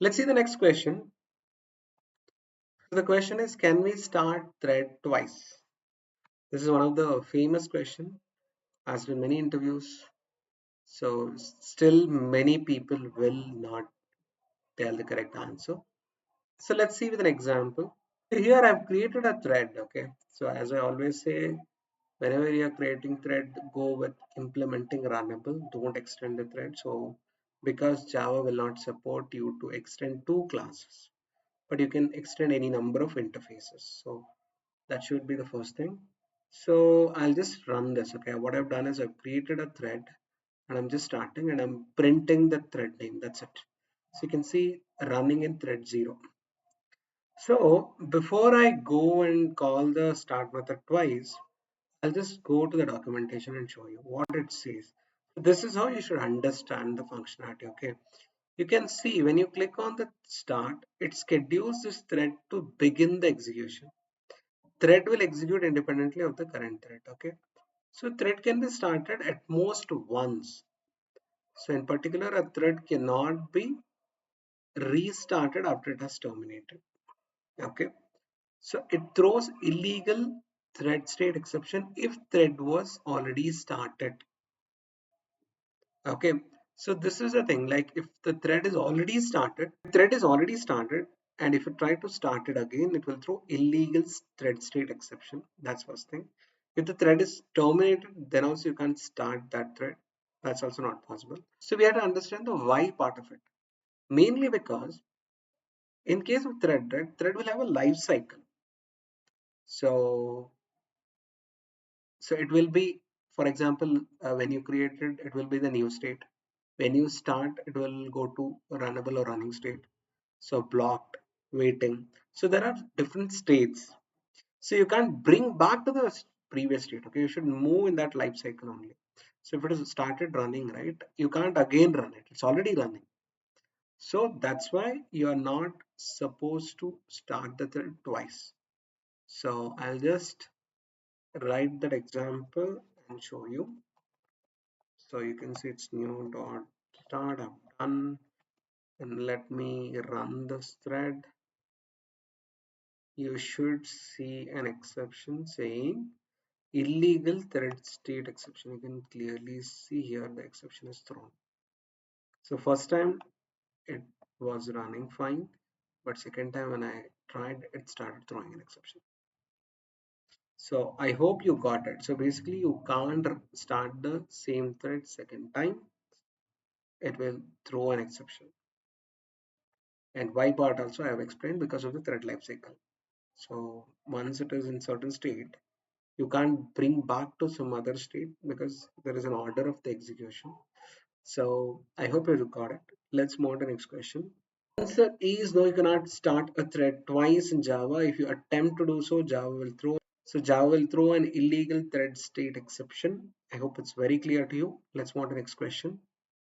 Let's see the next question. So the question is, can we start thread twice? This is one of the famous question asked in many interviews. So still many people will not tell the correct answer. So let's see with an example. Here I've created a thread. Okay. So as I always say, whenever you're creating thread, go with implementing runnable. Don't extend the thread. So because Java will not support you to extend two classes, but you can extend any number of interfaces. So that should be the first thing. So I'll just run this. Okay, what I've done is I've created a thread and I'm just starting and I'm printing the thread name. That's it. So you can see running in thread 0. So before I go and call the start method twice, I'll just go to the documentation and show you what it says. This is how you should understand the functionality. Okay, you can see when you click on the start, it schedules this thread to begin the execution. Thread will execute independently of the current thread. Okay, so thread can be started at most once. So in particular, a thread cannot be restarted after it has terminated. Okay, so it throws illegal thread state exception if thread was already started. Okay, so this is the thing, like if the thread is already started, and if you try to start it again, it will throw illegal thread state exception. That's first thing. If the thread is terminated, then also you can't start that thread. That's also not possible. So we have to understand the why part of it. Mainly because in case of thread, right, thread will have a life cycle. So it will be, for example, when you create it, it will be the new state. When you start, it will go to runnable or running state. So blocked, waiting. So there are different states. So you can't bring back to the previous state. Okay, you should move in that life cycle only. So if it is started running, right, you can't again run it. It's already running. So that's why you are not supposed to start the thread twice. So I'll just write that example and show you. So you can see it's new dot start. I've done, and let me run this thread. You should see an exception saying illegal thread state exception. You can clearly see here the exception is thrown. So first time it was running fine, but second time when I tried, it started throwing an exception. So I hope you got it. So basically you can't start the same thread second time. It will throw an exception. And why part also I have explained, because of the thread lifecycle. So once it is in certain state, you can't bring back to some other state because there is an order of the execution. So I hope you got it. Let's move on to the next question. Answer is no, you cannot start a thread twice in Java. If you attempt to do so, Java will throw an illegal thread state exception. I hope it's very clear to you. Let's move on to the next question.